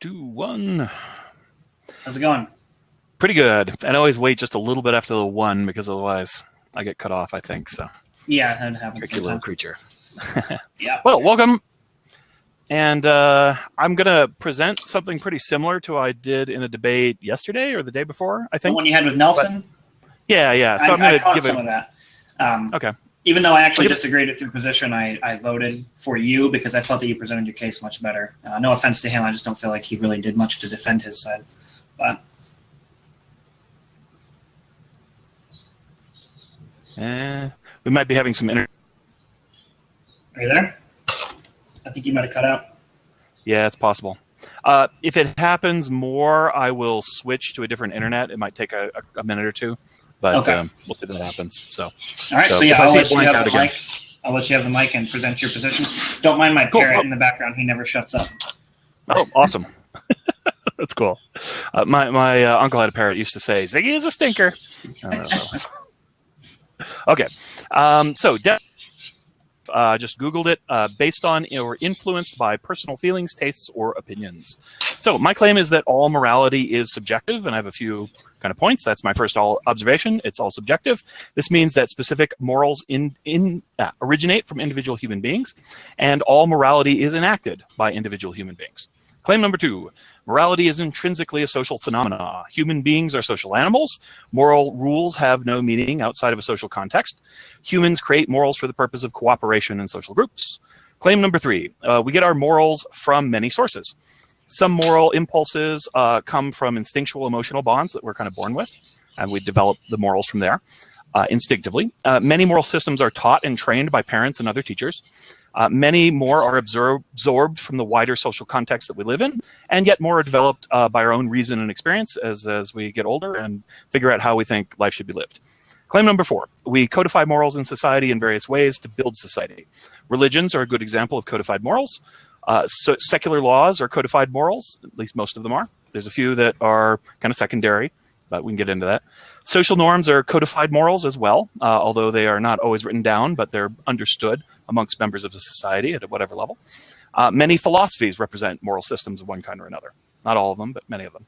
One. How's it going? Pretty good. And I always wait just a little bit after the one because otherwise I get cut off, I think. So yeah, that happens. Tricky little creature. Yeah. Well, welcome. And I'm going to present something pretty similar to what I did in a debate yesterday or the day before, I think. The one you had with Nelson? But, yeah. So I'm going to caught give some it. of that. Okay. Even though I actually disagreed with your position, I voted for you because I felt that you presented your case much better. No offense to him, I just don't feel like he really did much to defend his side. But we might be having some Are you there? I think you might have cut out. Yeah, it's possible. If it happens more, I will switch to a different internet. It might take a minute or two, but okay. We'll see if that happens. So, all right. So yeah, I'll let you have the again. mic. I'll let you have the mic and present your position. Don't mind my parrot in the background. He never shuts up. Oh, awesome. That's cool. My uncle had a parrot used to say, "Ziggy is a stinker." Okay. So just Googled it, based on or influenced by personal feelings, tastes, or opinions. So my claim is that all morality is subjective, and I have a few kind of points. That's my first observation. It's all subjective. This means that specific morals originate from individual human beings, and all morality is enacted by individual human beings. Claim number 2, morality is intrinsically a social phenomena. Human beings are social animals. Moral rules have no meaning outside of a social context. Humans create morals for the purpose of cooperation in social groups. Claim number 3, we get our morals from many sources. Some moral impulses come from instinctual emotional bonds that we're kind of born with, and we develop the morals from there instinctively. Many moral systems are taught and trained by parents and other teachers. Many more are absorbed from the wider social context that we live in, and yet more are developed by our own reason and experience as we get older and figure out how we think life should be lived. Claim number 4, we codify morals in society in various ways to build society. Religions are a good example of codified morals. So secular laws are codified morals, at least most of them are. There's a few that are kind of secondary, but we can get into that. Social norms are codified morals as well, although they are not always written down, but they're understood amongst members of the society at whatever level. Many philosophies represent moral systems of one kind or another. Not all of them, but many of them.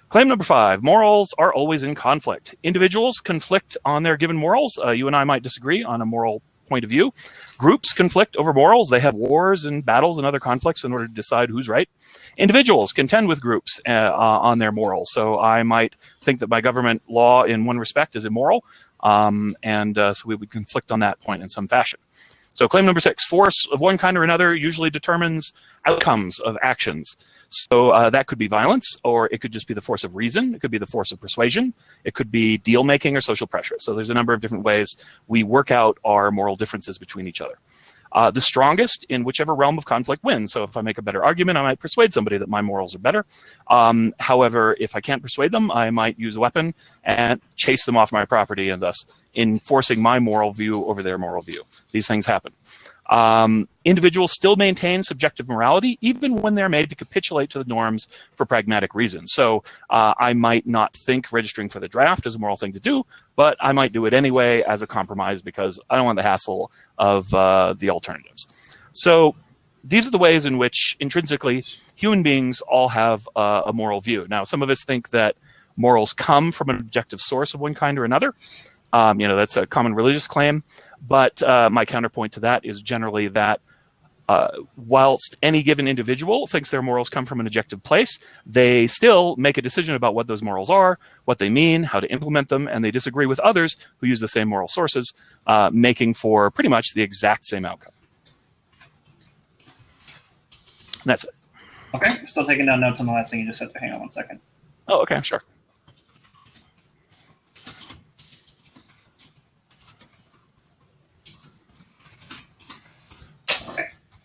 Claim number 5, morals are always in conflict. Individuals conflict on their given morals. You and I might disagree on a moral point of view. Groups conflict over morals. They have wars and battles and other conflicts in order to decide who's right. Individuals contend with groups on their morals. So I might think that my government law in one respect is immoral, so we would conflict on that point in some fashion. So claim number 6, force of one kind or another usually determines outcomes of actions. So that could be violence, or it could just be the force of reason. It could be the force of persuasion. It could be deal-making or social pressure. So there's a number of different ways we work out our moral differences between each other. The strongest in whichever realm of conflict wins. So if I make a better argument, I might persuade somebody that my morals are better. However, if I can't persuade them, I might use a weapon and chase them off my property, and thus enforcing my moral view over their moral view. These things happen. Individuals still maintain subjective morality, even when they're made to capitulate to the norms for pragmatic reasons. So I might not think registering for the draft is a moral thing to do, but I might do it anyway as a compromise because I don't want the hassle of the alternatives. So these are the ways in which intrinsically human beings all have a moral view. Now, some of us think that morals come from an objective source of one kind or another. That's a common religious claim. But my counterpoint to that is generally that whilst any given individual thinks their morals come from an objective place, they still make a decision about what those morals are, what they mean, how to implement them, and they disagree with others who use the same moral sources, making for pretty much the exact same outcome. And that's it. Okay, still taking down notes on the last thing you just said, so hang on one second. Oh, okay, sure.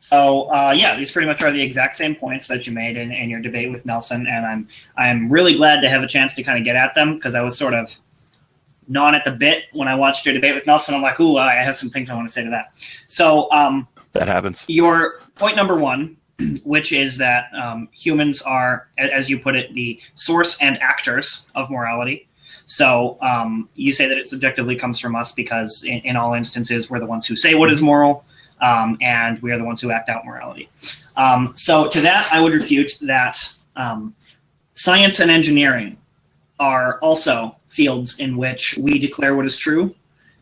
So these pretty much are the exact same points that you made in your debate with Nelson, and I'm really glad to have a chance to kind of get at them because I was sort of gnawing at the bit when I watched your debate with Nelson. I'm like, ooh, I have some things I want to say to that. So that happens. Your point number 1, which is that humans are, as you put it, the source and actors of morality. So you say that it subjectively comes from us because in all instances we're the ones who say what is moral. and we are the ones who act out morality. So to that, I would refute that science and engineering are also fields in which we declare what is true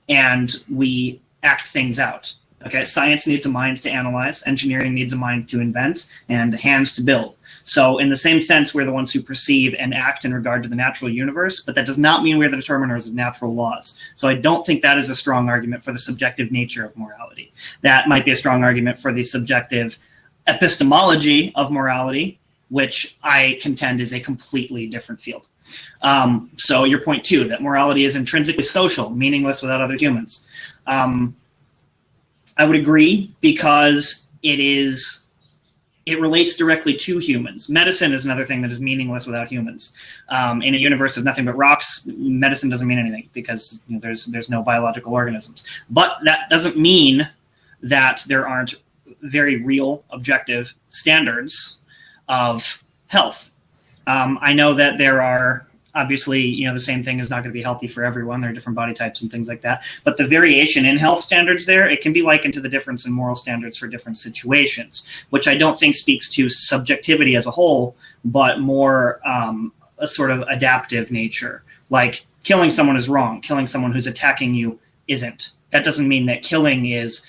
and we act things out. Okay, science needs a mind to analyze, engineering needs a mind to invent, and hands to build. So in the same sense, we're the ones who perceive and act in regard to the natural universe, but that does not mean we're the determiners of natural laws. So I don't think that is a strong argument for the subjective nature of morality. That might be a strong argument for the subjective epistemology of morality, which I contend is a completely different field. So your point too, that morality is intrinsically social, meaningless without other humans. I would agree, because it relates directly to humans. Medicine is another thing that is meaningless without humans. In a universe of nothing but rocks, medicine doesn't mean anything, because there's no biological organisms. But that doesn't mean that there aren't very real objective standards of health. I know that there are, obviously, the same thing is not going to be healthy for everyone. There are different body types and things like that. But the variation in health standards there, it can be likened to the difference in moral standards for different situations, which I don't think speaks to subjectivity as a whole, but more a sort of adaptive nature. Like, killing someone is wrong. Killing someone who's attacking you isn't. That doesn't mean that killing is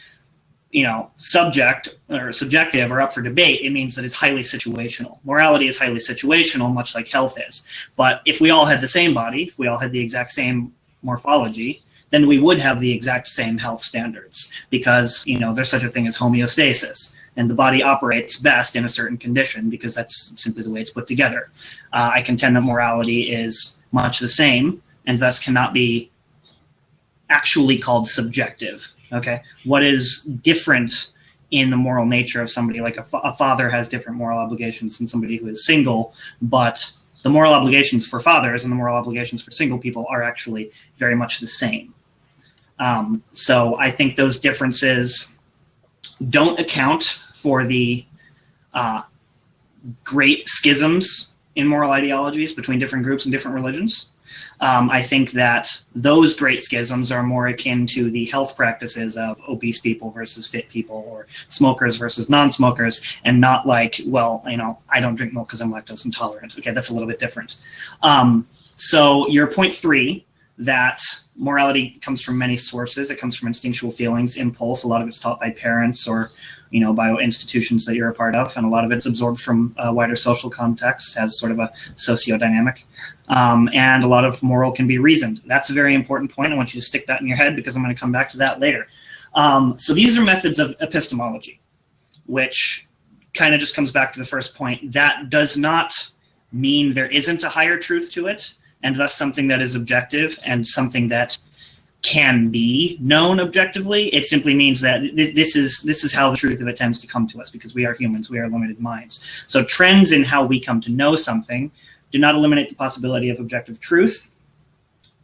subjective or up for debate. It means that it's highly situational. Morality is highly situational, much like health is. But if we all had the same body, if we all had the exact same morphology, then we would have the exact same health standards, because there's such a thing as homeostasis, and the body operates best in a certain condition because that's simply the way it's put together. I contend that morality is much the same, and thus cannot be actually called subjective. Okay, what is different in the moral nature of somebody? Like a father has different moral obligations than somebody who is single, but the moral obligations for fathers and the moral obligations for single people are actually very much the same. So I think those differences don't account for the great schisms in moral ideologies between different groups and different religions. I think that those great schisms are more akin to the health practices of obese people versus fit people, or smokers versus non-smokers, and not like, well, I don't drink milk because I'm lactose intolerant. Okay, that's a little bit different. So your point 3, that morality comes from many sources. It comes from instinctual feelings, impulse. A lot of it's taught by parents or by institutions that you're a part of, and a lot of it's absorbed from a wider social context as sort of a socio-dynamic. And a lot of moral can be reasoned. That's a very important point. I want you to stick that in your head, because I'm going to come back to that later. So these are methods of epistemology, which kind of just comes back to the first point. That does not mean there isn't a higher truth to it, and thus something that is objective and something that can be known objectively. It simply means that this is how the truth of it tends to come to us, because we are humans, we are limited minds. So trends in how we come to know something do not eliminate the possibility of objective truth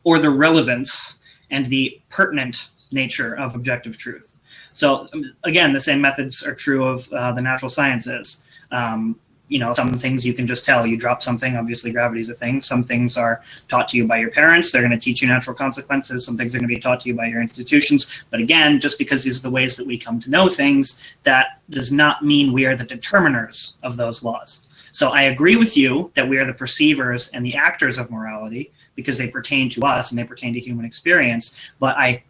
or the relevance and the pertinent nature of objective truth. So again, the same methods are true of the natural sciences. Some things you can just tell. You drop something, obviously gravity is a thing. Some things are taught to you by your parents. They're going to teach you natural consequences. Some things are going to be taught to you by your institutions. But again, just because these are the ways that we come to know things, that does not mean we are the determiners of those laws. So I agree with you that we are the perceivers and the actors of morality, because they pertain to us and they pertain to human experience. But I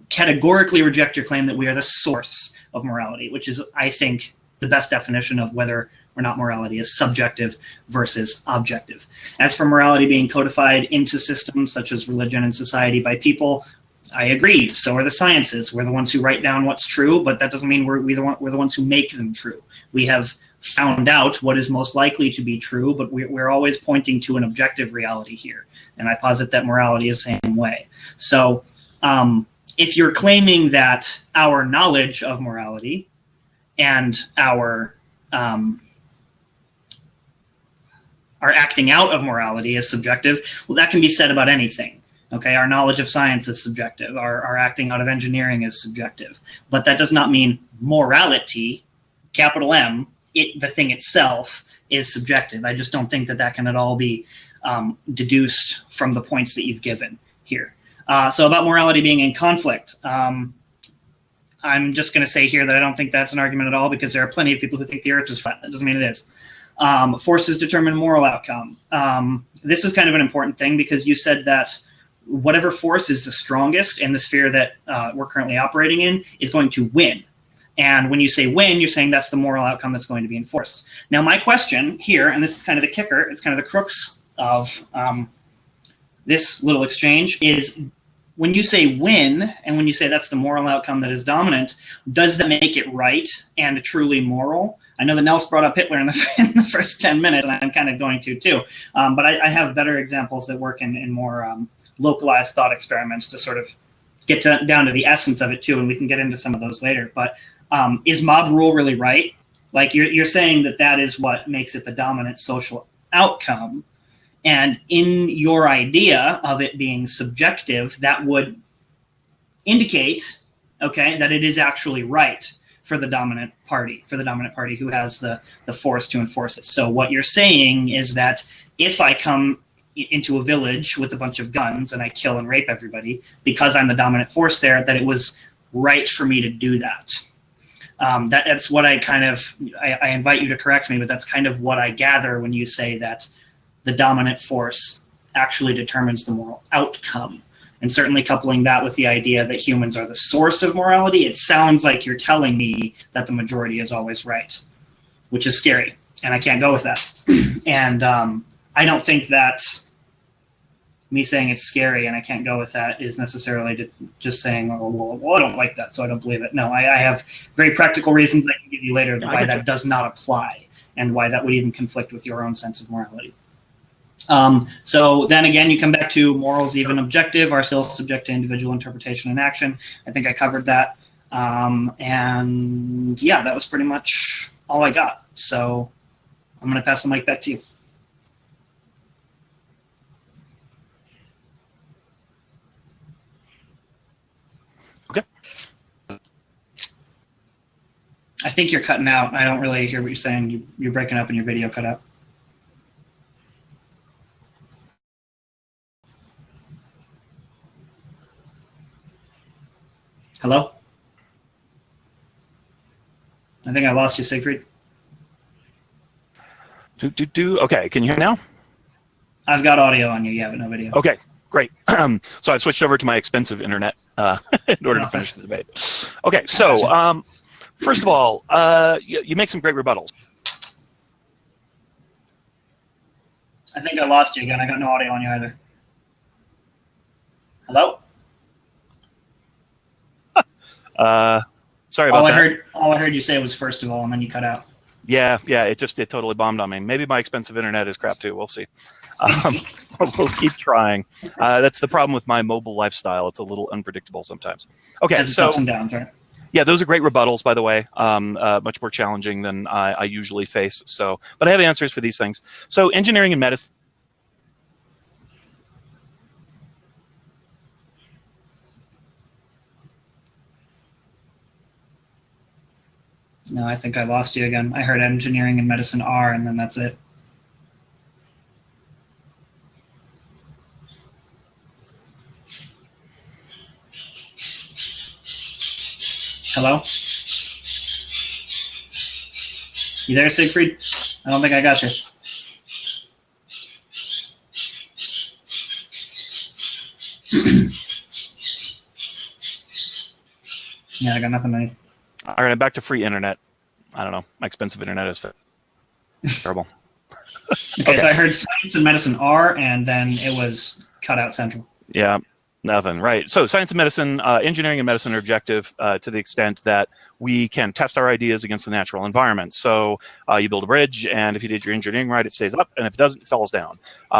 categorically reject your claim that we are the source of morality, which is, I think, the best definition of whether or not morality is subjective versus objective. As for morality being codified into systems such as religion and society by people, I agree. So are the sciences. We're the ones who write down what's true, but that doesn't mean we're the ones who make them true. We have found out what is most likely to be true, but we're always pointing to an objective reality here. And I posit that morality is the same way. So if you're claiming that our knowledge of morality and our acting out of morality is subjective, well, that can be said about anything. Okay, our knowledge of science is subjective. Our acting out of engineering is subjective. But that does not mean morality, capital M, the thing itself, is subjective. I just don't think that can at all be deduced from the points that you've given here. So about morality being in conflict, I'm just going to say here that I don't think that's an argument at all, because there are plenty of people who think the Earth is flat. That doesn't mean it is. Forces determine moral outcome. This is kind of an important thing, because you said that whatever force is the strongest in the sphere that we're currently operating in is going to win. And when you say win, you're saying that's the moral outcome that's going to be enforced. Now, my question here, and this is kind of the kicker, it's kind of the crux of this little exchange, is when you say win, and when you say that's the moral outcome that is dominant, does that make it right and truly moral? I know that Nels brought up Hitler in the first 10 minutes, and I'm kind of going to too. But I have better examples that work in more localized thought experiments to sort of get down to the essence of it too, and we can get into some of those later. But is mob rule really right? Like you're saying that is what makes it the dominant social outcome. And in your idea of it being subjective, that would indicate, okay, that it is actually right for the dominant party who has the force to enforce it. So what you're saying is that if I come into a village with a bunch of guns and I kill and rape everybody, because I'm the dominant force there, that it was right for me to do that. That's what I invite you to correct me, but that's kind of what I gather when you say that the dominant force actually determines the moral outcome. And certainly coupling that with the idea that humans are the source of morality, it sounds like you're telling me that the majority is always right, which is scary, and I can't go with that. And I don't think that me saying it's scary and I can't go with that is necessarily just saying, oh, well, I don't like that, so I don't believe it. No, I have very practical reasons I can give you later why that does not apply, and why that would even conflict with your own sense of morality. So then again, you come back to morals, even objective, are still subject to individual interpretation and action. I think I covered that. And yeah, that was pretty much all I got. So I'm going to pass the mic back to you. Okay. I think you're cutting out. I don't really hear what you're saying. You're breaking up and your video cut out. Hello? I think I lost you, Siegfried. Okay, can you hear me now? I've got audio on you, yeah, but no video. Okay, great. So I switched over to my expensive internet in order to finish the debate. Okay, so first of all, you make some great rebuttals. I think I lost you again. I got no audio on you either. Hello? Sorry about that. All I heard you say was first of all, and then you cut out. Yeah, it totally bombed on me. Maybe my expensive internet is crap too. We'll see. We'll keep trying. That's the problem with my mobile lifestyle. It's a little unpredictable sometimes. Okay, so ups and downs, right? Yeah, those are great rebuttals, by the way. Much more challenging than I usually face. So, but I have answers for these things. So, engineering and medicine. No, I think I lost you again. I heard engineering and medicine are, and then that's it. Hello? You there, Siegfried? I don't think I got you. Yeah, I got nothing on you. All right, I'm back to free internet. I don't know. My expensive internet is terrible. Okay, so I heard science and medicine are, and then it was cut out central. Yeah, nothing. Right. So science and medicine, engineering and medicine are objective to the extent that we can test our ideas against the natural environment. So you build a bridge, and if you did your engineering right, it stays up, and if it doesn't, it falls down.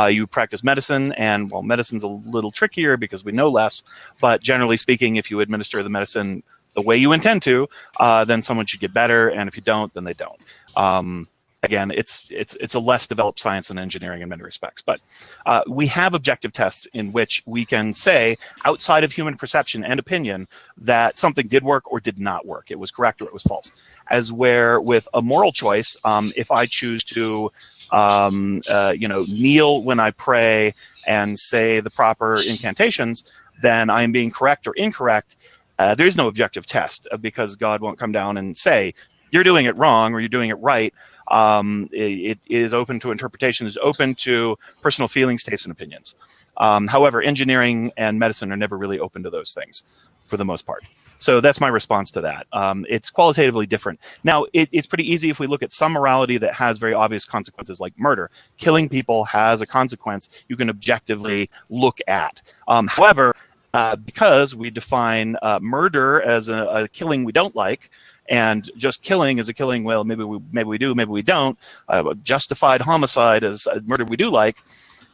You practice medicine, and well, medicine's a little trickier because we know less, but generally speaking, if you administer the medicine the way you intend to, then someone should get better, and if you don't, then they don't. Again, it's a less developed science than engineering in many respects, but we have objective tests in which we can say, outside of human perception and opinion, that something did work or did not work. It was correct or it was false. As where with a moral choice, if I choose to kneel when I pray and say the proper incantations, then I am being correct or incorrect. There is no objective test because God won't come down and say, you're doing it wrong or you're doing it right. It is open to interpretation, is open to personal feelings, tastes, and opinions. However, engineering and medicine are never really open to those things for the most part. So that's my response to that. It's qualitatively different. Now, it's pretty easy if we look at some morality that has very obvious consequences, like murder. Killing people has a consequence you can objectively look at. However, because we define murder as a killing we don't like, and just killing is a killing, well, maybe we do, maybe we don't. Justified homicide as a murder we do like,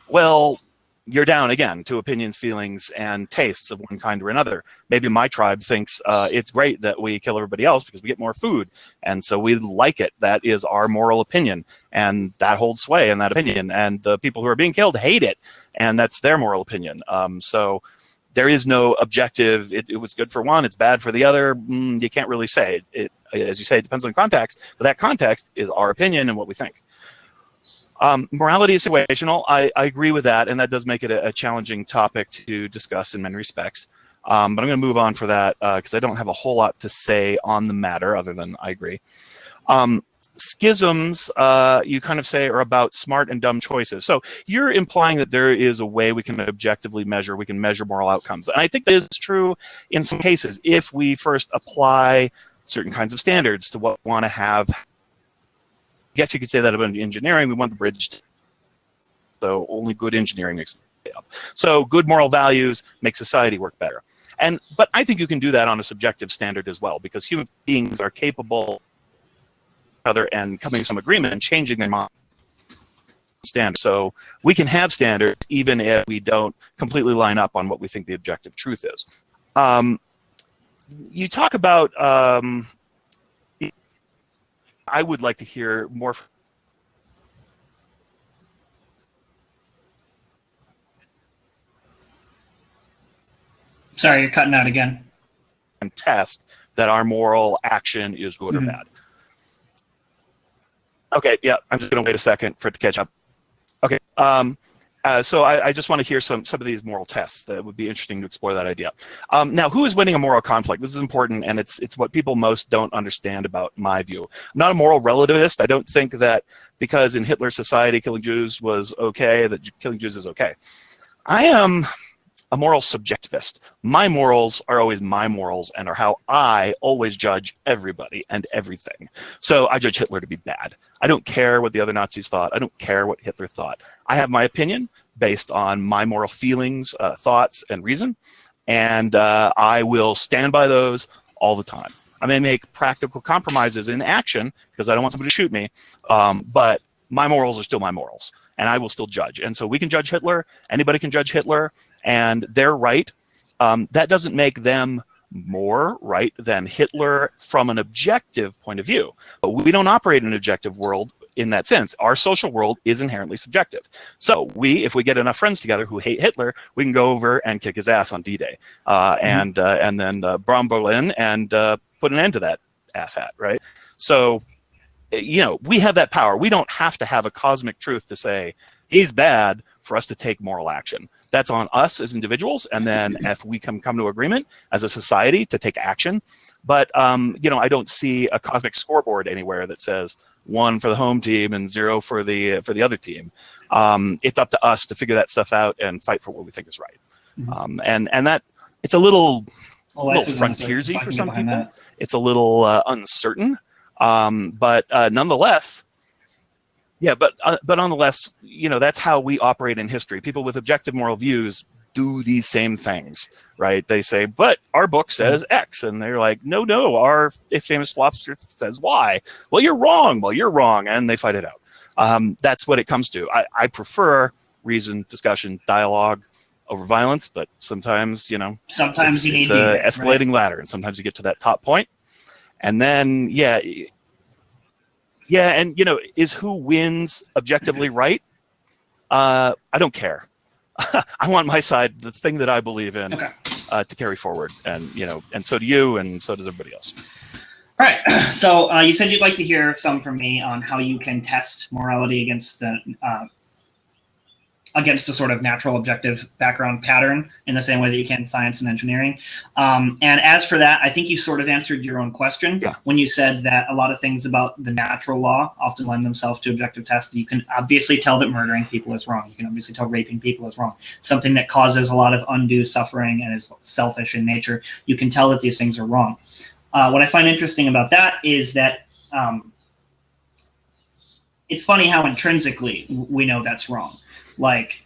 well, you're down again to opinions, feelings, and tastes of one kind or another. Maybe my tribe thinks it's great that we kill everybody else because we get more food, and so we like it. That is our moral opinion, and that holds sway in that opinion. And the people who are being killed hate it, and that's their moral opinion. So there is no objective, it was good for one, it's bad for the other. You can't really say. As you say, it depends on context, but that context is our opinion and what we think. Morality is situational. I agree with that, and that does make it a challenging topic to discuss in many respects. But I'm going to move on for that because I don't have a whole lot to say on the matter other than I agree. Schisms, you kind of say, are about smart and dumb choices. So you're implying that there is a way we can objectively measure, we can measure moral outcomes. And I think that is true in some cases if we first apply certain kinds of standards to what we want to have. I guess you could say that about engineering. We want the bridge, so only good engineering makes it up. So good moral values make society work better. But I think you can do that on a subjective standard as well, because human beings are capable other and coming to some agreement and changing their mind standard. So we can have standards even if we don't completely line up on what we think the objective truth is. You talk about, I would like to hear more. Sorry, you're cutting out again. And test that our moral action is good or bad. Okay, yeah, I'm just going to wait a second for it to catch up. Okay, so I just want to hear some of these moral tests. That would be interesting to explore that idea. Now, who is winning a moral conflict? This is important, and it's what people most don't understand about my view. I'm not a moral relativist. I don't think that because in Hitler's society killing Jews was okay, that killing Jews is okay. I am a moral subjectivist. My morals are always my morals and are how I always judge everybody and everything. So I judge Hitler to be bad. I don't care what the other Nazis thought. I don't care what Hitler thought. I have my opinion based on my moral feelings, thoughts, and reason, and I will stand by those all the time. I may make practical compromises in action because I don't want somebody to shoot me, but my morals are still my morals, and I will still judge. And so we can judge Hitler. Anybody can judge Hitler, and they're right. That doesn't make them more right than Hitler from an objective point of view. But we don't operate in an objective world in that sense. Our social world is inherently subjective. So if we get enough friends together who hate Hitler, we can go over and kick his ass on D-Day, and then bomb Berlin and put an end to that asshat, right? So, we have that power. We don't have to have a cosmic truth to say he's bad for us to take moral action. That's on us as individuals, and then if we come to agreement as a society to take action. But I don't see a cosmic scoreboard anywhere that says 1 for the home team and 0 for the other team. It's up to us to figure that stuff out and fight for what we think is right. And that it's a little frontiersy for some people. That. It's a little uncertain. But nonetheless, but nonetheless, that's how we operate in history. People with objective moral views do these same things, right? They say, but our book says X, and they're like, no, our famous philosopher says Y. Well, you're wrong. Well, you're wrong, and they fight it out. That's what it comes to. I prefer reason, discussion, dialogue over violence, but sometimes, sometimes it's an escalating ladder, and sometimes you get to that top point. And then, and is who wins objectively right? I don't care. I want my side, the thing that I believe in, to carry forward, and and so do you, and so does everybody else. All right. So you said you'd like to hear some from me on how you can test morality against against a sort of natural objective background pattern in the same way that you can in science and engineering. And as for that, I think you sort of answered your own question when you said that a lot of things about the natural law often lend themselves to objective tests. You can obviously tell that murdering people is wrong. You can obviously tell raping people is wrong. Something that causes a lot of undue suffering and is selfish in nature, you can tell that these things are wrong. What I find interesting about that is that it's funny how intrinsically we know that's wrong. Like,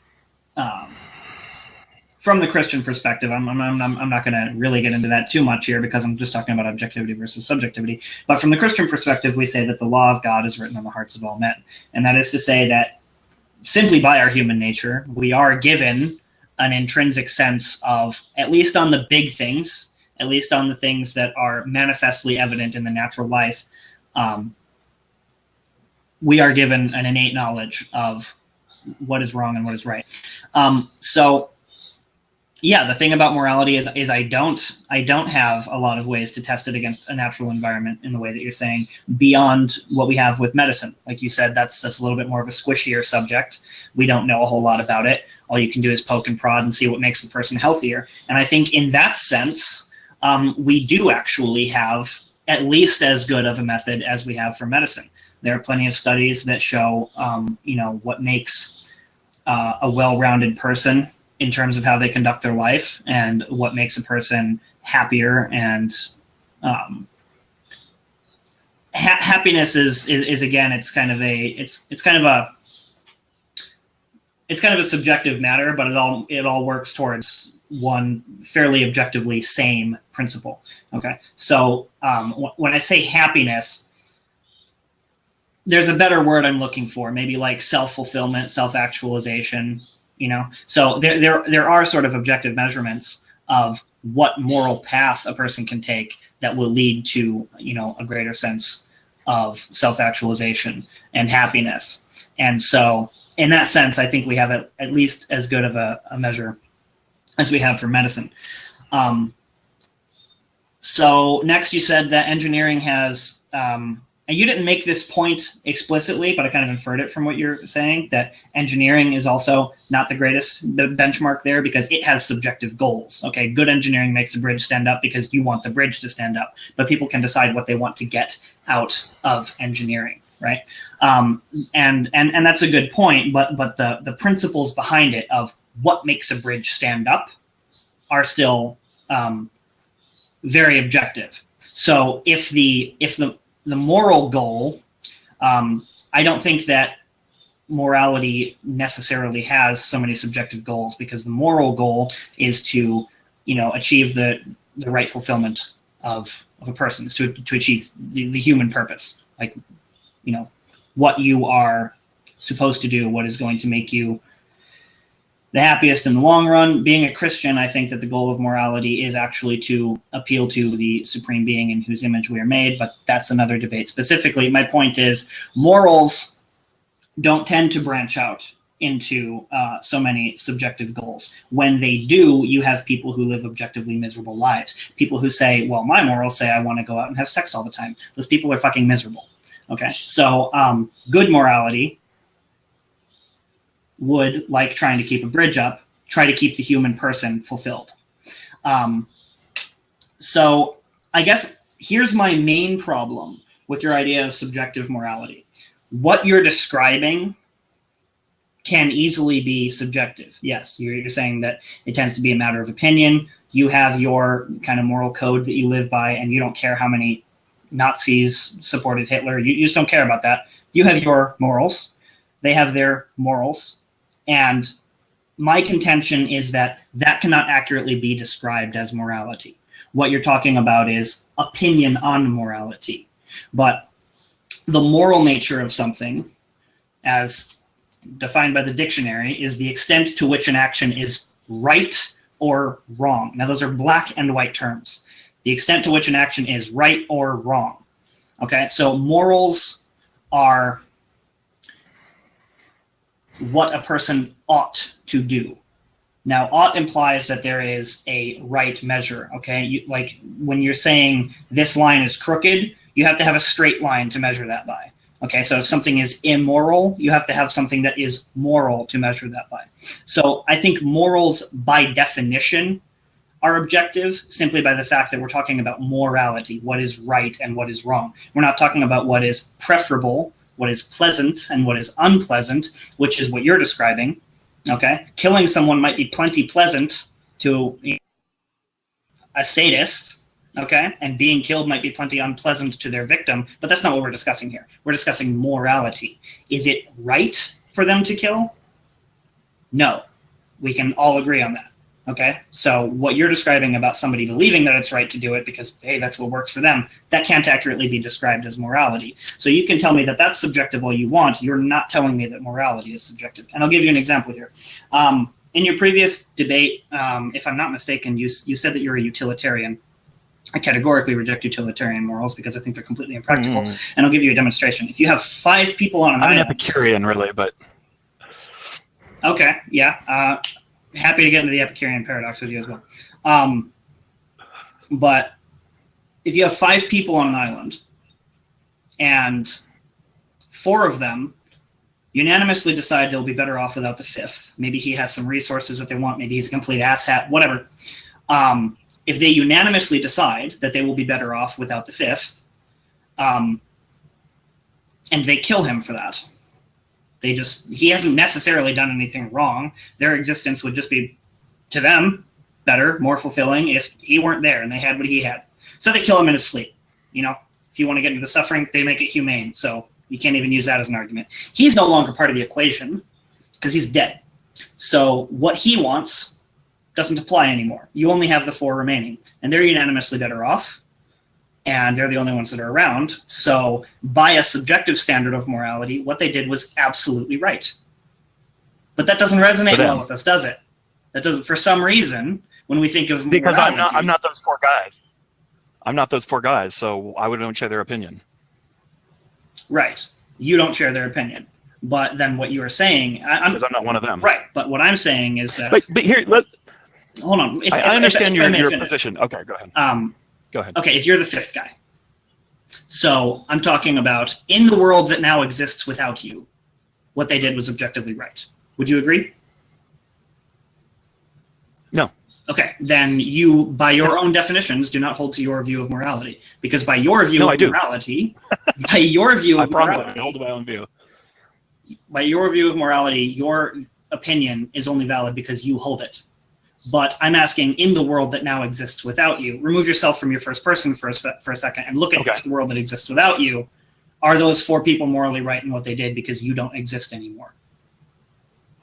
from the Christian perspective, I'm not going to really get into that too much here because I'm just talking about objectivity versus subjectivity. But from the Christian perspective, we say that the law of God is written on the hearts of all men. And that is to say that simply by our human nature, we are given an intrinsic sense of, at least on the big things, at least on the things that are manifestly evident in the natural life, we are given an innate knowledge of what is wrong and what is right. So yeah, the thing about morality is I don't have a lot of ways to test it against a natural environment in the way that you're saying, beyond what we have with medicine. Like you said, that's a little bit more of a squishier subject. We don't know a whole lot about it. All you can do is poke and prod and see what makes the person healthier. And I think in that sense, we do actually have at least as good of a method as we have for medicine. There are plenty of studies that show, what makes a well-rounded person in terms of how they conduct their life and what makes a person happier. And happiness is again, it's kind of a subjective matter, but it all works towards one fairly objectively same principle. Okay, so when I say happiness, there's a better word I'm looking for, maybe like self-fulfillment, self-actualization, So there are sort of objective measurements of what moral path a person can take that will lead to, a greater sense of self-actualization and happiness. And so in that sense, I think we have at least as good of a measure as we have for medicine. So next you said that engineering has, and you didn't make this point explicitly, but I kind of inferred it from what you're saying, that engineering is also not the greatest benchmark there because it has subjective goals. Okay, good engineering makes a bridge stand up because you want the bridge to stand up, but people can decide what they want to get out of engineering, right? And that's a good point, but the principles behind it of what makes a bridge stand up are still very objective. So if the moral goal, I don't think that morality necessarily has so many subjective goals, because the moral goal is to, achieve the right fulfillment of a person, is to achieve the human purpose, like, what you are supposed to do, what is going to make you the happiest in the long run. Being a Christian, I think that the goal of morality is actually to appeal to the supreme being in whose image we are made, but that's another debate. Specifically, my point is morals don't tend to branch out into so many subjective goals. When they do, you have people who live objectively miserable lives. People who say, well, my morals say I want to go out and have sex all the time. Those people are fucking miserable. Okay, so good morality would, like trying to keep a bridge up, try to keep the human person fulfilled. So I guess here's my main problem with your idea of subjective morality. What you're describing can easily be subjective. Yes, you're saying that it tends to be a matter of opinion. You have your kind of moral code that you live by, and you don't care how many Nazis supported Hitler. You just don't care about that. You have your morals. They have their morals. And my contention is that cannot accurately be described as morality. What you're talking about is opinion on morality. But the moral nature of something, as defined by the dictionary, is the extent to which an action is right or wrong. Now, those are black and white terms. The extent to which an action is right or wrong. Okay, so morals are what a person ought to do. Now, ought implies that there is a right measure, okay? Like when you're saying this line is crooked, you have to have a straight line to measure that by. Okay, so if something is immoral, you have to have something that is moral to measure that by. So I think morals, by definition, are objective simply by the fact that we're talking about morality, what is right and what is wrong. We're not talking about what is preferable, what is pleasant, and what is unpleasant, which is what you're describing. Okay, killing someone might be plenty pleasant to a sadist, okay, and being killed might be plenty unpleasant to their victim, but that's not what we're discussing here. We're discussing morality. Is it right for them to kill? No. We can all agree on that. Okay, so what you're describing about somebody believing that it's right to do it because, hey, that's what works for them, that can't accurately be described as morality. So you can tell me that that's subjective all you want. You're not telling me that morality is subjective. And I'll give you an example here. In your previous debate, if I'm not mistaken, you said that you're a utilitarian. I categorically reject utilitarian morals because I think they're completely impractical. And I'll give you a demonstration. If you have 5 people on an island... I'm an Epicurean, really, but... Okay, yeah. Happy to get into the Epicurean paradox with you as well. But if you have 5 people on an island and 4 of them unanimously decide they'll be better off without the 5th, maybe he has some resources that they want, maybe he's a complete asshat, whatever. If they unanimously decide that they will be better off without the 5th, and they kill him for that, he hasn't necessarily done anything wrong. Their existence would just be, to them, better, more fulfilling if he weren't there and they had what he had. So they kill him in his sleep. You know, if you want to get into the suffering, they make it humane. So you can't even use that as an argument. He's no longer part of the equation because he's dead. So what he wants doesn't apply anymore. You only have the 4 remaining, and they're unanimously better off. And they're the only ones that are around. So by a subjective standard of morality, what they did was absolutely right. But that doesn't resonate well with us, does it? That doesn't, for some reason, when we think of because morality, I'm not those 4 guys. I'm not those 4 guys, so I wouldn't share their opinion. Right. You don't share their opinion. But then what you are saying... Because I'm not one of them. Right. But what I'm saying is that... But here, hold on. I understand your position. Okay, go ahead. Go ahead. Okay, if you're the 5th guy. So I'm talking about in the world that now exists without you, what they did was objectively right. Would you agree? No. Okay, then you, by your own definitions, do not hold to your view of morality. Because by your view of morality, by your view of morality, I hold to my own view. By your view of morality, your opinion is only valid because you hold it. But I'm asking, in the world that now exists without you, remove yourself from your first person for a second and look at the world that exists without you. Are those 4 people morally right in what they did because you don't exist anymore?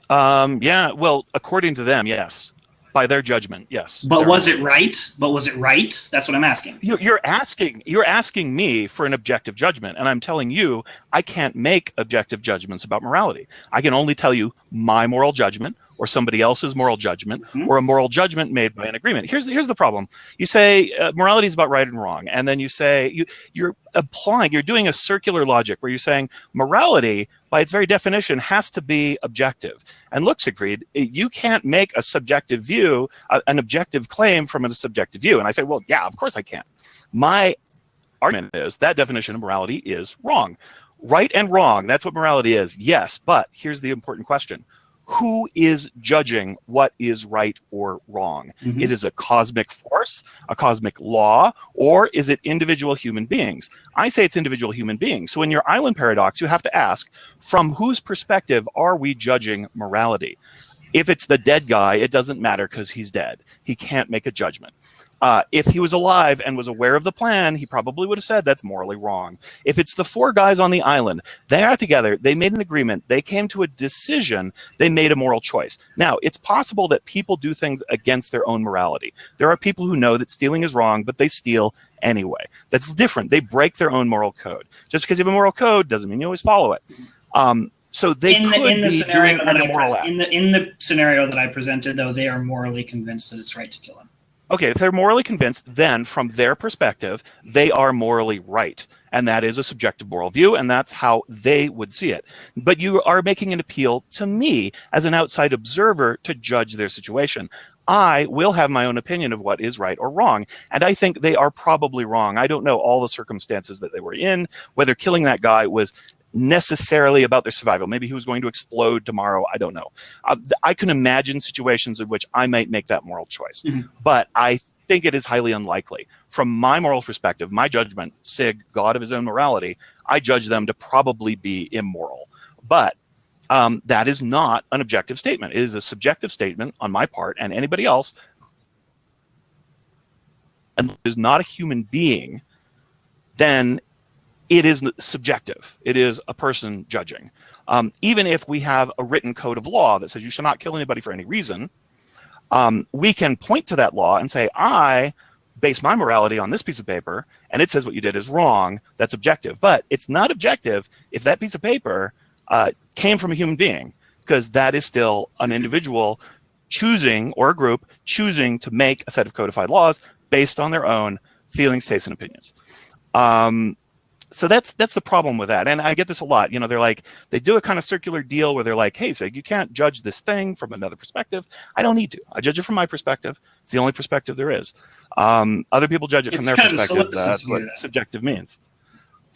Yeah, well, according to them, yes. By their judgment, yes. But was it right? That's what I'm asking. You're asking me for an objective judgment, and I'm telling you I can't make objective judgments about morality. I can only tell you my moral judgment, or somebody else's moral judgment, or a moral judgment made by an agreement. Here's the problem. You say morality is about right and wrong, and then you say you're doing a circular logic where you're saying morality, by its very definition, has to be objective. And look, Siegfried, you can't make a subjective view, an objective claim from a subjective view. And I say, well, yeah, of course I can. My argument is that definition of morality is wrong. Right and wrong, that's what morality is, yes. But here's the important question. Who is judging what is right or wrong? It is a cosmic force, a cosmic law, or is it individual human beings? I say it's individual human beings. So in your island paradox, you have to ask, from whose perspective are we judging morality? If it's the dead guy, it doesn't matter because he's dead. He can't make a judgment. If he was alive and was aware of the plan, he probably would have said that's morally wrong. If it's the 4 guys on the island, they got together, they made an agreement, they came to a decision, they made a moral choice. Now, it's possible that people do things against their own morality. There are people who know that stealing is wrong, but they steal anyway. That's different. They break their own moral code. Just because you have a moral code doesn't mean you always follow it. So they in the scenario that I presented, though, they are morally convinced that it's right to kill him. Okay, if they're morally convinced, then from their perspective, they are morally right. And that is a subjective moral view, and that's how they would see it. But you are making an appeal to me as an outside observer to judge their situation. I will have my own opinion of what is right or wrong, and I think they are probably wrong. I don't know all the circumstances that they were in, whether killing that guy was necessarily about their survival. Maybe he was going to explode tomorrow. I don't know. I can imagine situations in which I might make that moral choice, but I think it is highly unlikely. From my moral perspective, my judgment, Sig, God of his own morality, I judge them to probably be immoral. But that is not an objective statement. It is a subjective statement on my part and anybody else. And is not a human being, then it is subjective. It is a person judging. Even if we have a written code of law that says you shall not kill anybody for any reason, we can point to that law and say, I base my morality on this piece of paper, and it says what you did is wrong. That's objective. But it's not objective if that piece of paper came from a human being, because that is still an individual choosing, or a group choosing, to make a set of codified laws based on their own feelings, tastes, and opinions. So that's the problem with that. And I get this a lot. You know, they're like, they do a kind of circular deal where they're like, hey, so you can't judge this thing from another perspective. I don't need to. I judge it from my perspective. It's the only perspective there is. Other people judge it from their perspective. That's what subjective means.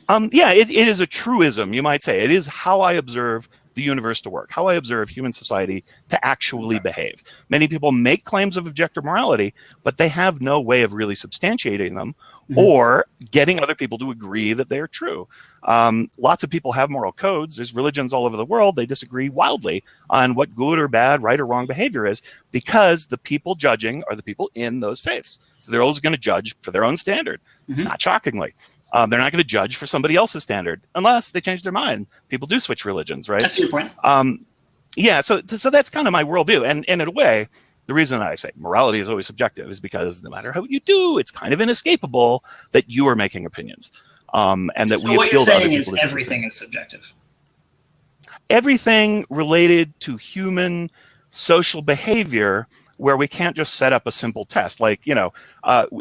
Yeah, it is a truism, you might say. It is how I observe the universe to work, how I observe human society to actually behave. Many people make claims of objective morality, but they have no way of really substantiating them or getting other people to agree that they are true. Lots of people have moral codes. There's religions all over the world. They disagree wildly on what good or bad, right or wrong behavior is, because the people judging are the people in those faiths. So they're always going to judge for their own standard, not shockingly. They're not going to judge for somebody else's standard unless they change their mind. People do switch religions, right? That's your point. Yeah, so that's kind of my worldview. And in a way, the reason I say morality is always subjective is because no matter how you do, it's kind of inescapable that you are making opinions. And that so we what appeal you're to other saying people. is everything is subjective. Everything related to human social behavior, where we can't just set up a simple test like, you know,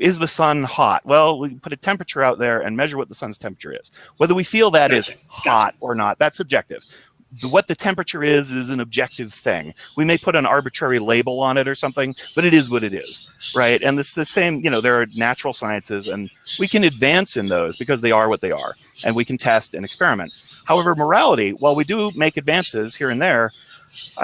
is the sun hot? Well, we put a temperature out there and measure what the sun's temperature is. Whether we feel that is hot or not, that's subjective. What the temperature is an objective thing. We may put an arbitrary label on it or something, but it is what it is, right? And it's the same, you know, there are natural sciences, and we can advance in those because they are what they are, and we can test and experiment. However, morality, while we do make advances here and there,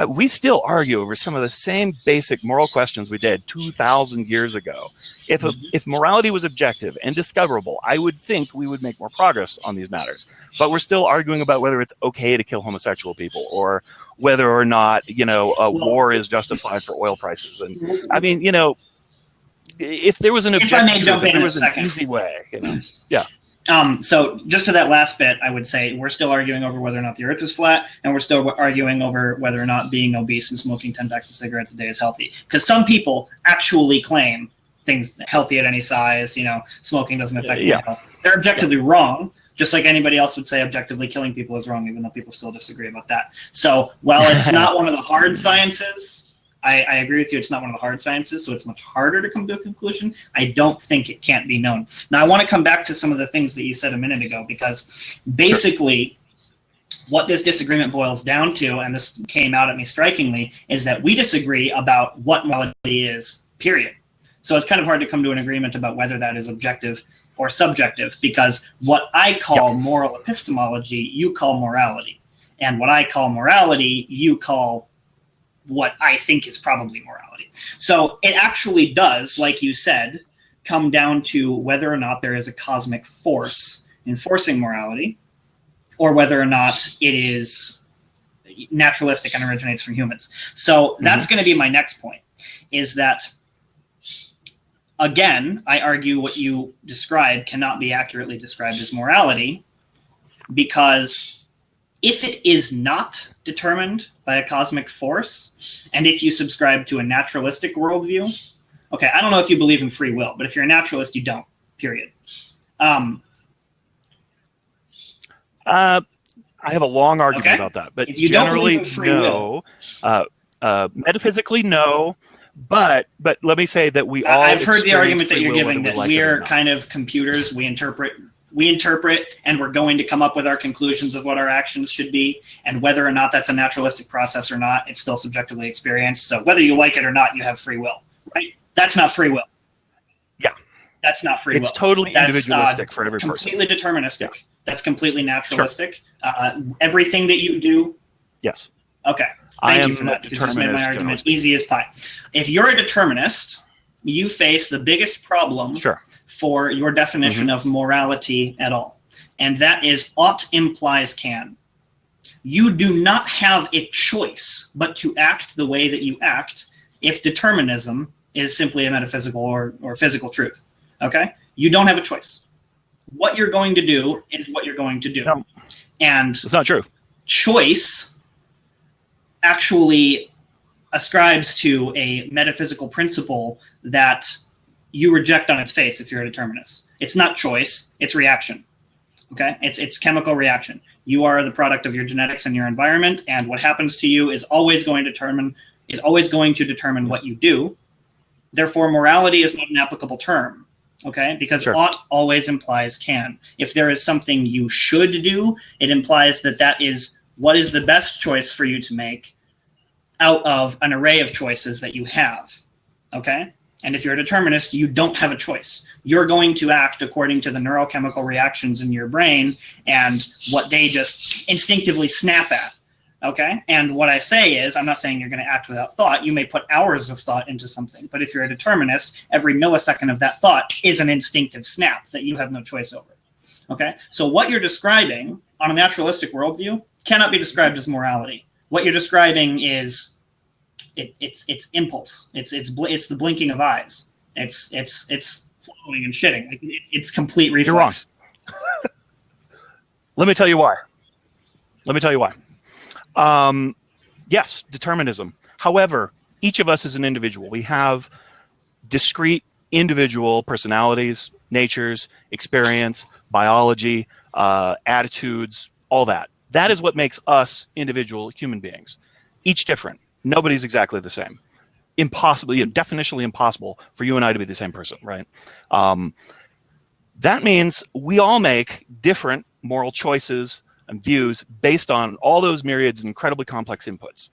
we still argue over some of the same basic moral questions we did 2,000 years ago. If morality was objective and discoverable, I would think we would make more progress on these matters. But we're still arguing about whether it's okay to kill homosexual people, or whether or not, you know, war is justified for oil prices. And I mean, you know, if there was an objective, if there was an easy way, you know, yeah. So just to that last bit, I would say we're still arguing over whether or not the earth is flat, and we're still arguing over whether or not being obese and smoking 10 packs of cigarettes a day is healthy. Because some people actually claim things healthy at any size, you know, smoking doesn't affect your health. They're objectively wrong, just like anybody else would say objectively killing people is wrong, even though people still disagree about that. So while it's not one of the hard sciences, I agree with you, it's not one of the hard sciences, so it's much harder to come to a conclusion. I don't think it can't be known. Now, I want to come back to some of the things that you said a minute ago, because basically what this disagreement boils down to, and this came out at me strikingly, is that we disagree about what morality is, period. So it's kind of hard to come to an agreement about whether that is objective or subjective, because what I call moral epistemology, you call morality. And what I call morality, you call what I think is probably morality. So it actually does, like you said, come down to whether or not there is a cosmic force enforcing morality, or whether or not it is naturalistic and originates from humans. So that's going to be my next point, is that, again, I argue what you described cannot be accurately described as morality, because if it is not determined by a cosmic force, and if you subscribe to a naturalistic worldview, okay, I don't know if you believe in free will, but if you're a naturalist, you don't, period. I have a long argument about that, but if you generally, don't believe in free will, metaphysically, no. But let me say that we all. I've heard the argument that you're giving, that like we are kind of computers. We interpret, and we're going to come up with our conclusions of what our actions should be, and whether or not that's a naturalistic process or not, it's still subjectively experienced. So whether you like it or not, you have free will, right? That's not free will. Yeah. That's not free will. It's totally individualistic for every person. Completely deterministic. Yeah. That's completely naturalistic. Sure. Everything that you do. Yes. Okay. Thank you for that. Because just made my argument easy as pie. If you're a determinist, you face the biggest problem for your definition of morality at all. And that is ought implies can. You do not have a choice but to act the way that you act if determinism is simply a metaphysical or physical truth. Okay? You don't have a choice. What you're going to do is what you're going to do. No. And it's not true. Choice actually ascribes to a metaphysical principle that you reject on its face if you're a determinist. It's not choice, it's reaction. Okay? It's chemical reaction. You are the product of your genetics and your environment, and what happens to you is always going to determine what you do. Therefore, morality is not an applicable term. Okay, because ought always implies can. If there is something you should do, it implies that that is what is the best choice for you to make out of an array of choices that you have. Okay, and if you're a determinist, you don't have a choice. You're going to act according to the neurochemical reactions in your brain and what they just instinctively snap at. Okay, and what I say is, I'm not saying you're going to act without thought. You may put hours of thought into something, but if you're a determinist, every millisecond of that thought is an instinctive snap that you have no choice over. Okay, so what you're describing on a naturalistic worldview cannot be described as morality. What you're describing is it's impulse. It's the blinking of eyes. It's swallowing and shitting. It's complete reflex. You're wrong. Let me tell you why. Yes, determinism. However, each of us is an individual. We have discrete individual personalities, natures, experience, biology, attitudes, all that. That is what makes us individual human beings. Each different. Nobody's exactly the same. Impossible, definitionally impossible for you and I to be the same person, right? That means we all make different moral choices and views based on all those myriads of incredibly complex inputs.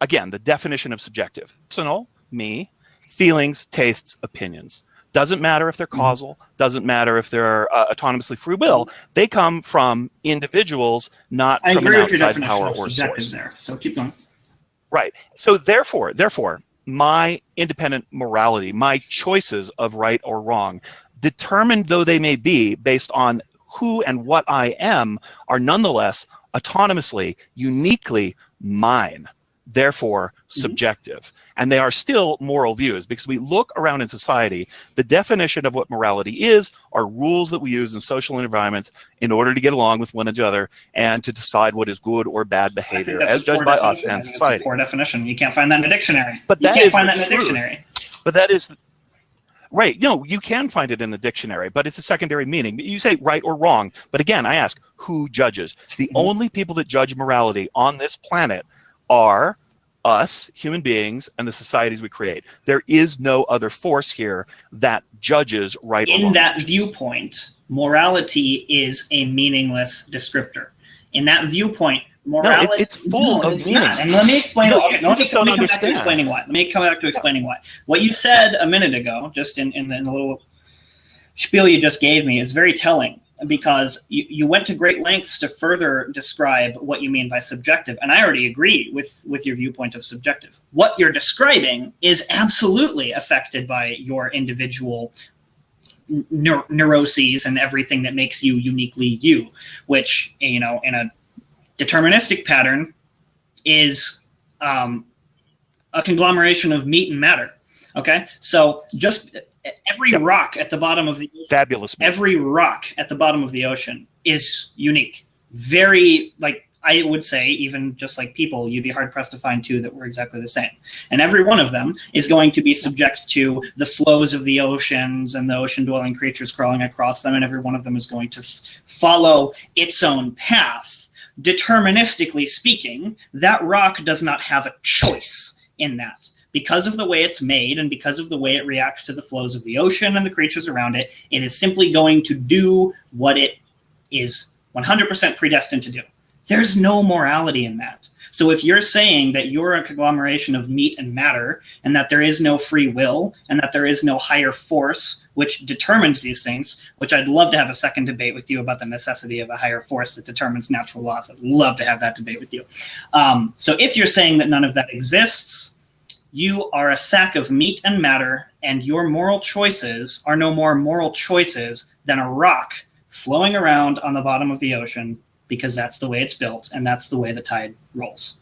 Again, the definition of subjective. Personal, me, feelings, tastes, opinions. Doesn't matter if they're causal, doesn't matter if they're autonomously free will. They come from individuals, not from an outside power or source. There, so keep going. Right. So therefore, my independent morality, my choices of right or wrong, determined though they may be based on who and what I am, are nonetheless autonomously, uniquely mine, therefore subjective. And they are still moral views, because we look around in society, the definition of what morality is are rules that we use in social environments in order to get along with one another and to decide what is good or bad behavior as judged by us and society. That's a poor definition. You can't find that in a dictionary. But you can't find that in a dictionary. But that is... Right. No, you can find it in the dictionary, but it's a secondary meaning. You say right or wrong. But again, I ask, who judges? The only people that judge morality on this planet are us, human beings, and the societies we create. There is no other force here that judges right or wrong. In that viewpoint, morality is a meaningless descriptor. In that viewpoint, morality... No, it's full of meaning. And let me explain... Let me come back to explaining why. Let me come back to explaining why. What you said a minute ago, just in the little spiel you just gave me, is very telling, because you went to great lengths to further describe what you mean by subjective, and I already agree with your viewpoint of subjective. What you're describing is absolutely affected by your individual neuroses and everything that makes you uniquely you, which, in a deterministic pattern is a conglomeration of meat and matter. Okay, so just every rock at the bottom of the ocean, fabulous. Every rock at the bottom of the ocean is unique. Very, like, I would say, even just like people, you'd be hard pressed to find two that were exactly the same. And every one of them is going to be subject to the flows of the oceans and the ocean-dwelling creatures crawling across them, and every one of them is going to follow its own path. Deterministically speaking, that rock does not have a choice in that. Because of the way it's made and because of the way it reacts to the flows of the ocean and the creatures around it, it is simply going to do what it is 100% predestined to do. There's no morality in that. So if you're saying that you're a conglomeration of meat and matter, and that there is no free will, and that there is no higher force which determines these things, which I'd love to have a second debate with you about the necessity of a higher force that determines natural laws. I'd love to have that debate with you. So if you're saying that none of that exists, you are a sack of meat and matter, and your moral choices are no more moral choices than a rock flowing around on the bottom of the ocean, because that's the way it's built, and that's the way the tide rolls.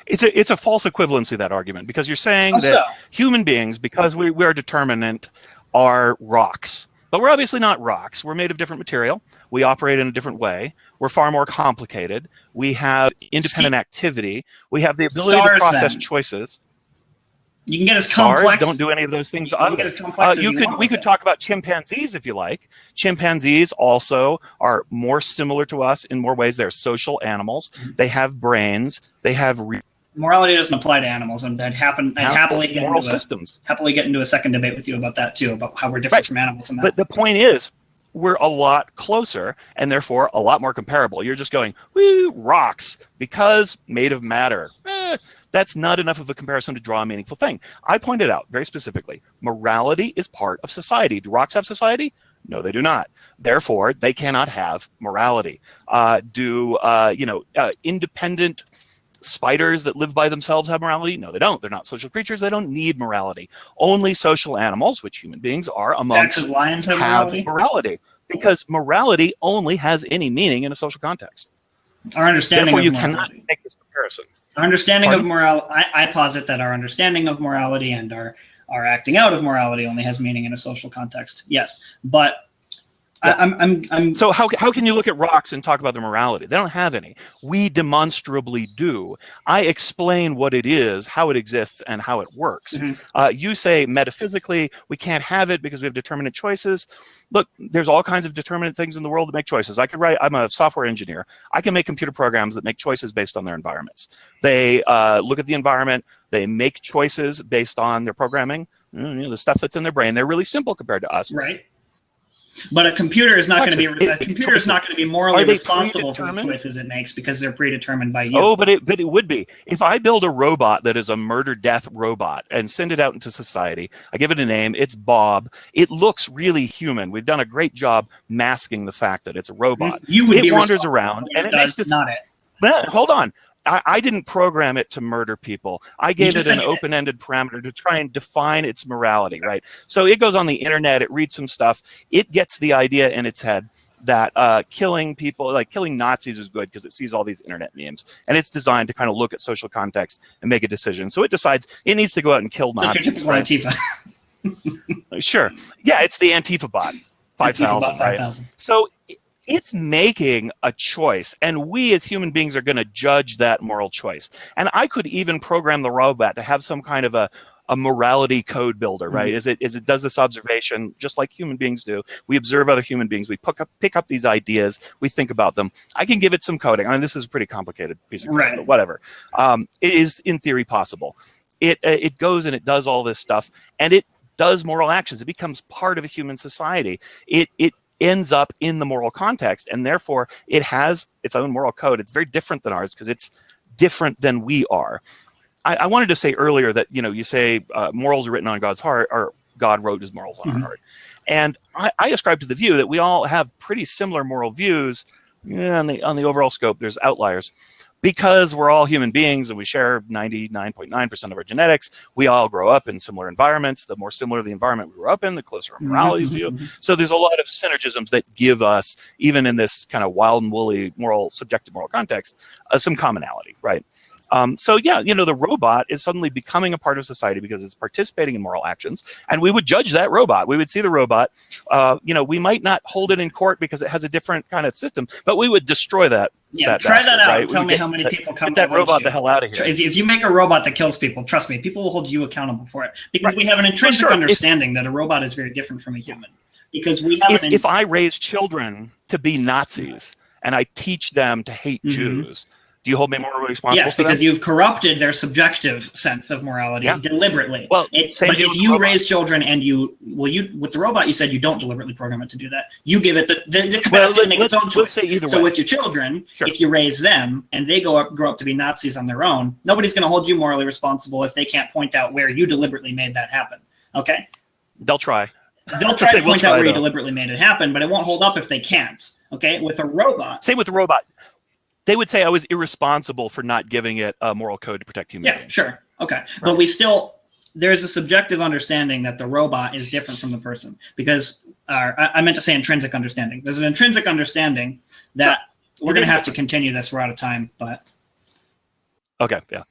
It's a false equivalency, that argument, because you're saying that human beings, because we are determinate, are rocks. But we're obviously not rocks. We're made of different material. We operate in a different way. We're far more complicated. We have independent activity. We have the ability to process choices. You can get as complex. Stars don't do any of those things either. We could talk about chimpanzees if you like. Chimpanzees also are more similar to us in more ways. They're social animals. They have brains. They have morality doesn't apply to animals, and I'd happily get moral systems. Happily get into a second debate with you about that too, about how we're different from animals. And that. But the point is, we're a lot closer and therefore a lot more comparable. You're just going, woo, rocks, because made of matter. That's not enough of a comparison to draw a meaningful thing. I pointed out very specifically, morality is part of society. Do rocks have society? No, they do not. Therefore, they cannot have morality. Independent spiders that live by themselves have morality? No, they don't. They're not social creatures. They don't need morality. Only social animals, which human beings are amongst, lions have morality. Because morality only has any meaning in a social context. Our understanding Therefore, of you cannot make this comparison. Our understanding of morality, I posit that our understanding of morality and our acting out of morality only has meaning in a social context. Yes, but I'm So how can you look at rocks and talk about their morality? They don't have any. We demonstrably do. I explain what it is, how it exists, and how it works. You say metaphysically we can't have it because we have determinate choices. Look, there's all kinds of determinate things in the world that make choices. I'm a software engineer. I can make computer programs that make choices based on their environments. They look at the environment. They make choices based on their programming, the stuff that's in their brain. They're really simple compared to us. Right. But a computer is not going to be morally responsible for the choices it makes because they're predetermined by you. Oh, but it would be. If I build a robot that is a murder-death robot and send it out into society, I give it a name, it's Bob. It looks really human. We've done a great job masking the fact that it's a robot. It wanders around and it makes this. Not it. But hold on. I didn't program it to murder people. I gave it an open-ended parameter to try and define its morality, right? So it goes on the internet, it reads some stuff, it gets the idea in its head that killing people, like killing Nazis, is good because it sees all these internet memes. And it's designed to kind of look at social context and make a decision. So it decides it needs to go out and kill Nazis. Right? Antifa. Sure. Yeah, it's the Antifa bot. 5,000, right? 5,000. So it's making a choice, and we as human beings are going to judge that moral choice. And I could even program the robot to have some kind of a morality code builder, right? It does this observation just like human beings do. We observe other human beings. We pick up these ideas. We think about them. I can give it some coding. I mean, this is a pretty complicated piece of code, but whatever. It is in theory possible. It goes and it does all this stuff, and it does moral actions. It becomes part of a human society. It ends up in the moral context, and therefore it has its own moral code. It's very different than ours because it's different than we are. I wanted to say earlier that, you say morals are written on God's heart, or God wrote his morals on our heart. And I ascribe to the view that we all have pretty similar moral views. On the overall scope, there's outliers. Because we're all human beings and we share 99.9% of our genetics, we all grow up in similar environments. The more similar the environment we grew up in, the closer our morality is to. So there's a lot of synergisms that give us, even in this kind of wild and woolly subjective moral context, some commonality, right? So yeah, the robot is suddenly becoming a part of society because it's participating in moral actions, and we would judge that robot. We would see the robot. We might not hold it in court because it has a different kind of system, but we would destroy that. Yeah, try that out. Right? Tell me how many people come. Get that robot the hell out of here. If you make a robot that kills people, trust me, people will hold you accountable for it because we have an intrinsic understanding that a robot is very different from a human. Because we have if I raise children to be Nazis and I teach them to hate Jews, Do you hold me morally responsible Yes, for because them? you've corrupted their subjective sense of morality deliberately. Well, But if you raise children and with the robot, you said you don't deliberately program it to do that. You give it the capacity to make its own choice. Let's say either so way. with your children, if you raise them and they grow up to be Nazis on their own, nobody's going to hold you morally responsible if they can't point out where you deliberately made that happen. Okay? They'll try. They'll try to point out where you deliberately made it happen, but it won't hold up if they can't. Okay? With a robot. Same with the robot. They would say I was irresponsible for not giving it a moral code to protect human beings. Yeah, sure. Okay. Right. But there's a subjective understanding that the robot is different from the person because I meant to say intrinsic understanding. There's an intrinsic understanding that we're going to have to continue this. We're out of time, but. Okay. Yeah.